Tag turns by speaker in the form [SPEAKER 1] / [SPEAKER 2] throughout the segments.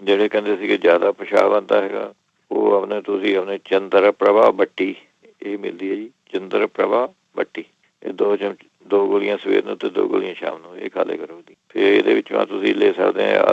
[SPEAKER 1] ਜਿਹੜੇ ਕਹਿੰਦੇ ਸੀਗੇ ਜ਼ਿਆਦਾ ਪਿਸ਼ਾਬ ਆਉਂਦਾ ਹੈਗਾ, ਉਹ ਆਪਣੇ ਚੰਦਰ ਪ੍ਰਭਾ ਬੱਟੀ ਇਹ ਮਿਲਦੀ ਹੈ ਜੀ, ਚੰਦਰ ਪ੍ਰਭਾ ਬੱਟੀ। ਇਹ 2 ਗੋਲੀਆਂ ਸਵੇਰ ਨੂੰ ਤੇ 2 ਗੋਲੀਆਂ ਸ਼ਾਮ ਨੂੰ ਇਹ ਖਾ ਲਿਆ ਕਰੋ ਜੀ। ਫਿਰ ਇਹਦੇ ਵਿੱਚੋਂ ਤੁਸੀਂ ਲੈ ਸਕਦੇ ਆ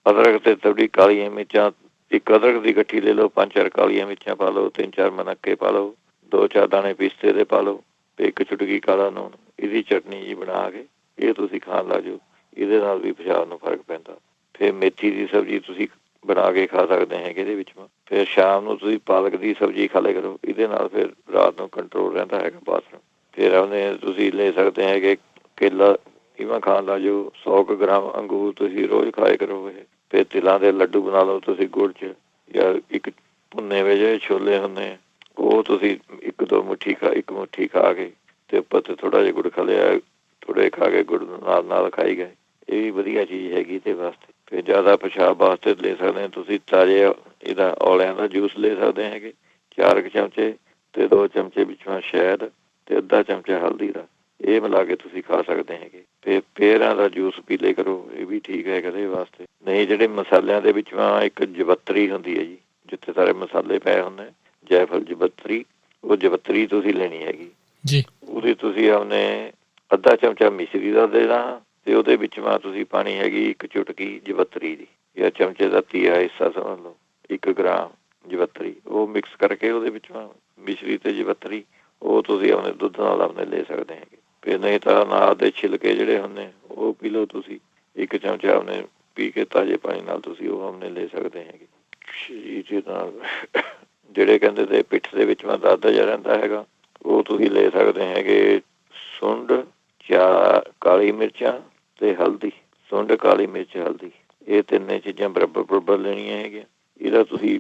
[SPEAKER 1] ਅਦਰਕ ਤੇ ਥੋੜੀ ਕਾਲੀਆਂ ਮਿਰਚਾਂ, ਇੱਕ ਅਦਰਕ ਦੀ ਗੱਠੀ ਲੈ ਲਓ, 5-4 ਕਾਲੀਆਂ ਮਿਰਚਾਂ ਪਾ ਲਓ, 3-4 ਮਨੱਕੇ ਪਾ ਲਓ, 2-4 ਦਾਣੇ ਪਿਸਤੇ ਦੇ ਪਾ ਲਓ, ਤੇ 1 ਚੁਟਕੀ ਕਾਲਾ ਨੂਣ। ਇਹਦੀ ਚਟਨੀ ਜੀ ਬਣਾ ਕੇ ਇਹ ਤੁਸੀਂ ਖਾਣ ਲੱਗ ਜਾਓ, ਇਹਦੇ ਨਾਲ ਵੀ ਪਿਸ਼ਾਬ ਨੂੰ ਫਰਕ ਪੈਂਦਾ। ਫਿਰ ਮੇਥੀ ਦੀ ਸਬਜ਼ੀ ਤੁਸੀਂ ਬਣਾ ਕੇ ਖਾ ਸਕਦੇ ਹੈਗੇ ਇਹਦੇ ਵਿੱਚ। ਫਿਰ ਸ਼ਾਮ ਨੂੰ ਤੁਸੀਂ ਪਾਲਕ ਦੀ ਸਬਜ਼ੀ ਖਾ ਲਿਆ ਕਰੋ, ਇਹਦੇ ਨਾਲ ਫਿਰ ਰਾਤ ਨੂੰ ਕੰਟਰੋਲ ਰਹਿੰਦਾ ਹੈਗਾ ਬਾਥਰੂਮ। ਫਿਰ ਤੁਸੀਂ ਲੈ ਸਕਦੇ ਹੈਗੇ ਕੇਲਾ, ਇਵਾਂ ਖਾਣ ਲੱਗ ਜਾਓ। 100 ਗ੍ਰਾਮ ਅੰਗੂਰ ਤੁਸੀਂ ਰੋਜ਼ ਖਾਇਆ ਕਰੋ। ਇਹ ਫਿਰ ਤਿਲਾਂ ਦੇ ਲੱਡੂ ਬਣਾ ਲਓ ਤੁਸੀਂ ਗੁੜ 'ਚ, ਜਾਂ ਇੱਕ ਭੁੰਨੇ ਹੋਏ ਜਿਹੜੇ ਛੋਲੇ ਹੁੰਦੇ ਉਹ ਤੁਸੀਂ 1-2 ਮੁੱਠੀ ਇੱਕ ਮੁੱਠੀ ਖਾ ਕੇ ਤੇ ਉੱਪਰ ਤੇ ਥੋੜ੍ਹਾ ਜਿਹਾ ਗੁੜ ਖਾ ਲਿਆ, ਥੋੜ੍ਹੇ ਖਾ ਕੇ ਗੁੜ ਨਾਲ ਖਾਈ ਗਏ। ਇਹ ਵੀ ਵਧੀਆ ਚੀਜ਼ ਹੈਗੀ ਇਹਦੇ ਵਾਸਤੇ। ਫਿਰ ਜ਼ਿਆਦਾ ਪਿਸ਼ਾਬ ਵਾਸਤੇ ਲੈ ਸਕਦੇ ਤੁਸੀਂ ਤਾਜ਼ੇ ਇਹਦਾ ਔਲਿਆਂ ਦਾ ਜੂਸ ਲੈ ਸਕਦੇ ਹੈਗੇ, 4 ਚਮਚੇ ਤੇ 2 ਚਮਚੇ ਵਿੱਚੋਂ ਸ਼ਹਿਦ ਤੇ ਅੱਧਾ ਚਮਚਾ ਹਲਦੀ ਦਾ, ਇਹ ਮਿਲਾ ਕੇ ਤੁਸੀਂ ਖਾ ਸਕਦੇ ਹੈਗੇ। ਫਿਰ ਪੇਰਾਂ ਦਾ ਜੂਸ ਪੀ ਲਿਆ ਕਰੋ, ਇਹ ਵੀ ਠੀਕ ਹੈਗਾ ਇਹਦੇ ਵਾਸਤੇ। ਨਹੀਂ, ਜਿਹੜੇ ਮਸਾਲਿਆਂ ਦੇ ਵਿੱਚੋਂ ਇੱਕ ਜਵੱਤਰੀ ਹੁੰਦੀ ਹੈ ਜੀ, ਜਿੱਥੇ ਸਾਰੇ ਮਸਾਲੇ ਪਏ ਹੁੰਦੇ, ਜੈਫਲ ਜਵੱਤਰੀ, ਉਹ ਜਵੱਤਰੀ ਤੁਸੀਂ ਲੈਣੀ ਹੈਗੀ ਜੀ। ਉਹਦੀ ਤੁਸੀਂ ਅੱਧਾ ਚਮਚਾ ਮਿਸ਼ਰੀ ਦਾ ਦੇਣਾ, ਤੇ ਉਹਦੇ ਵਿੱਚ ਤੁਸੀਂ ਪਾਣੀ ਹੈਗੀ 1 ਚੁਟਕੀ ਜਵੱਤਰੀ ਦੀ, ਜਾਂ ਚਮਚੇ ਦਾ 1/3 ਹਿੱਸਾ ਸਮਝ ਲਓ, 1 ਗ੍ਰਾਮ ਜਵੱਤਰੀ, ਉਹ ਮਿਕਸ ਕਰਕੇ ਉਹਦੇ ਵਿੱਚ ਮਿਸ਼ਰੀ ਤੇ ਜਵੱਤਰੀ ਉਹ ਤੁਸੀਂ ਦੁੱਧ ਨਾਲ ਲੈ ਸਕਦੇ ਹੈਗੇ। ਫਿਰ ਨਹੀਂ ਤਾਂ ਅਨਾਰ ਦੇ ਛਿਲਕੇ ਜਿਹੜੇ ਹੁੰਦੇ ਉਹ ਪੀ ਲਓ ਤੁਸੀਂ, 1 ਚਮਚਾ ਪੀ ਕੇ ਤਾਜ਼ੇ ਪਾਣੀ ਨਾਲ ਤੁਸੀਂ ਉਹ ਲੈ ਸਕਦੇ ਹੈਗੇ। ਸਰੀਰ ਨਾਲ ਜਿਹੜੇ ਕਹਿੰਦੇ ਤੇ ਪਿੱਠ ਦੇ ਵਿੱਚ ਦਰਦ ਜਿਹਾ ਰਹਿੰਦਾ ਹੈਗਾ, ਉਹ ਤੁਸੀਂ ਲੈ ਸਕਦੇ ਹੈਗੇ ਸੁੰਡ, 4 ਕਾਲੀ ਮਿਰਚਾਂ ਤੇ ਹਲਦੀ। ਸੁੰਡ, ਕਾਲੀ ਮਿਰਚ, ਹਲਦੀ, ਇਹ 3 ਚੀਜ਼ਾਂ ਬਰਾਬਰ ਲੈਣੀਆਂ ਹੈਗੀਆਂ। ਇਹਦਾ ਤੁਸੀਂ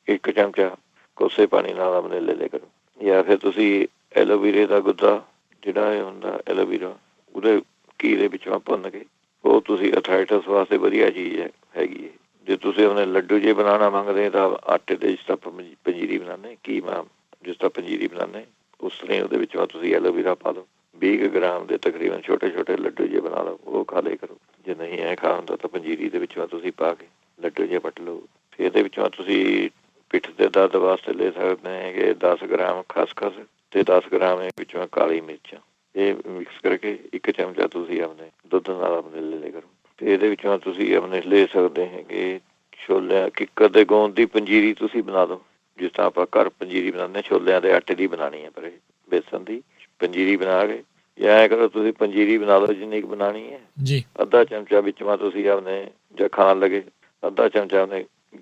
[SPEAKER 1] 1 ਚਮਚਾ ਕੋਸੇ ਪਾਣੀ ਨਾਲ ਲੈ ਲਿਆ ਕਰੋ। ਜਾਂ ਫਿਰ ਤੁਸੀਂ ਐਲੋਵੀਰੇ ਦਾ ਗੁੱਦਾ ਜਿਹੜਾ ਇਹ ਹੁੰਦਾ ਐਲੋਵੀਰਾ, ਉਹਦੇ ਘੀ ਦੇ ਵਿੱਚੋਂ ਭੁੰਨ ਕੇ ਉਹ ਤੁਸੀਂ ਅਥਰਾਈਟਸ ਵਾਸਤੇ ਵਧੀਆ ਚੀਜ਼ ਹੈਗੀ ਹੈ। ਜੇ ਤੁਸੀਂ ਲੱਡੂ ਜੇ ਬਣਾਉਣਾ ਮੰਗਦੇ ਤਾਂ ਆਟੇ ਦੇ ਜਿਸ ਤਰ੍ਹਾਂ ਪੰਜੀਰੀ ਬਣਾਉਂਦੇ ਜਿਸ ਤਰ੍ਹਾਂ ਪੰਜੀਰੀ ਬਣਾਉਂਦੇ ਉਸ ਤਰ੍ਹਾਂ ਉਹਦੇ ਵਿੱਚੋਂ ਤੁਸੀਂ ਐਲੋਵੀਰਾ ਪਾ ਲਓ। 20 ਗ੍ਰਾਮ ਦੇ ਤਕਰੀਬਨ ਛੋਟੇ ਲੱਡੂ ਜੇ ਬਣਾ ਲਓ, ਉਹ ਖਾ ਲਿਆ ਕਰੋ। ਜੇ ਨਹੀਂ ਖਾ ਹੁੰਦਾ ਤਾਂ ਪੰਜੀਰੀ ਦੇ ਵਿੱਚੋਂ ਤੁਸੀਂ ਪਾ ਕੇ ਲੱਡੂ ਜੇ ਵੱਟ ਲਓ। ਫਿਰ ਇਹਦੇ ਵਿੱਚੋਂ ਤੁਸੀਂ ਪਿੱਠ ਦੇ ਦਰਦ ਵਾਸਤੇ ਲੈ ਸਕਦੇ ਹੈਗੇ 10 ਗ੍ਰਾਮ ਖਸਖਸ ਤੇ 10 ਗ੍ਰਾਮ ਵਿੱਚੋਂ ਕਾਲੀ ਮਿਰਚਾਂ, ਇਹ ਮਿਕਸ ਕਰਕੇ 1 ਚਮਚਾ ਤੁਸੀਂ ਦੁੱਧ ਨਾਲ ਲੈ ਲਿਆ ਕਰੋ। ਤੇ ਇਹਦੇ ਵਿੱਚੋਂ ਤੁਸੀਂ ਲੈ ਸਕਦੇ ਹੈਗੇ ਛੋਲਿਆਂ ਕਿੱਕਰ ਦੇ ਗੋਂਦ ਦੀ ਪੰਜੀਰੀ ਤੁਸੀਂ ਬਣਾ ਲਓ, ਜਿਸ ਤਰ੍ਹਾਂ ਆਪਾਂ ਘਰ ਪੰਜੀਰੀ ਬਣਾਉਂਦੇ, ਛੋਲਿਆਂ ਦੇ ਆਟੇ ਦੀ ਬਣਾਉਣੀ ਹੈ, ਪਰ ਇਹ ਬੇਸਨ ਦੀ ਪੰਜੀਰੀ ਬਣਾ ਕੇ ਜਾਂ ਕਰੋ ਤੁਸੀਂ ਪੰਜੀਰੀ ਬਣਾ ਲਓ ਜਿੰਨੀ ਕੁ ਬਣਾਉਣੀ ਹੈ ਜੀ। ਅੱਧਾ ਚਮਚਾ ਵਿੱਚ ਤੁਸੀਂ ਜਾਂ ਖਾਣ ਲੱਗੇ ਅੱਧਾ ਚਮਚਾ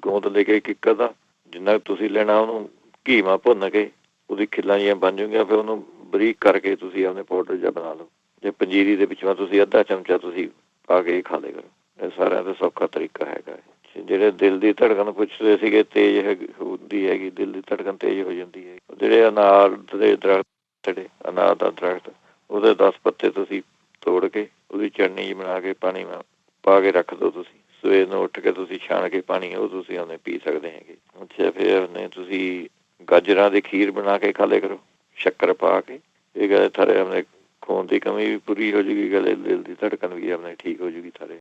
[SPEAKER 1] ਗੋਂਦ ਲੈ ਕੇ ਕਿੱਕਰ ਦਾ, ਜਿੰਨਾ ਤੁਸੀਂ ਲੈਣਾ ਉਹਨੂੰ ਘੀ ਭੁੰਨ ਕੇ ਉਹਦੀ ਖਿੱਲਾਂ ਜਿਹੀਆਂ ਬਣ ਜਾਊਗੀਆਂ, ਫਿਰ ਉਹਨੂੰ ਬਰੀਕ ਕਰਕੇ ਤੁਸੀਂ ਪਾਊਡਰ ਜਿਹਾ ਬਣਾ ਲਓ। ਜੇ ਪੰਜੀਰੀ ਦੇ ਵਿੱਚੋਂ ਤੁਸੀਂ ਅੱਧਾ ਚਮਚਾ ਤੁਸੀਂ ਪਾ ਕੇ ਖਾ ਲਿਆ ਕਰੋ। ਇਹ ਸਾਰਿਆਂ ਦਾ ਸੌਖਾ ਤਰੀਕਾ ਹੈਗਾ। ਜਿਹੜੇ ਦਿਲ ਦੀ ਧੜਕਣ ਪੁੱਛਦੇ ਸੀਗੇ ਤੇਜ਼ ਹੁੰਦੀ ਹੈਗੀ, ਦਿਲ ਦੀ ਧੜਕਣ ਤੇਜ਼ ਹੋ ਜਾਂਦੀ ਹੈ, ਜਿਹੜੇ ਅਨਾਰ ਦੇ ਦਰਖਤ, ਅਨਾਰ ਦਾ ਦਰਖਤ, ਉਹਦੇ 10 ਪੱਤੇ ਤੁਸੀਂ ਤੋੜ ਕੇ ਉਹਦੀ ਚਟਨੀ ਬਣਾ ਕੇ ਪਾਣੀ ਪਾ ਕੇ ਰੱਖ ਦਿਓ। ਤੁਸੀਂ ਸਵੇਰ ਨੂੰ ਉੱਠ ਕੇ ਤੁਸੀਂ ਛਾਣ ਕੇ ਪਾਣੀ ਉਹ ਤੁਸੀਂ ਪੀ ਸਕਦੇ ਹੈਗੇ। ਅੱਛਾ, ਫਿਰ ਤੁਸੀਂ ਗਾਜਰਾਂ ਦੀ ਖੀਰ ਬਣਾ ਕੇ ਖਾ ਲਿਆ ਕਰੋ ਸ਼ੱਕਰ ਪਾ ਕੇ। ਇਹ ਗਲੇ ਥਾਰੇ ਖੂਨ ਦੀ ਕਮੀ ਵੀ ਪੂਰੀ ਹੋ ਜੂਗੀ, ਗਲੇ ਦਿਲ ਦੀ ਧੜਕਣ ਵੀ ਠੀਕ ਹੋ ਜੂਗੀ ਥਾਰੇ।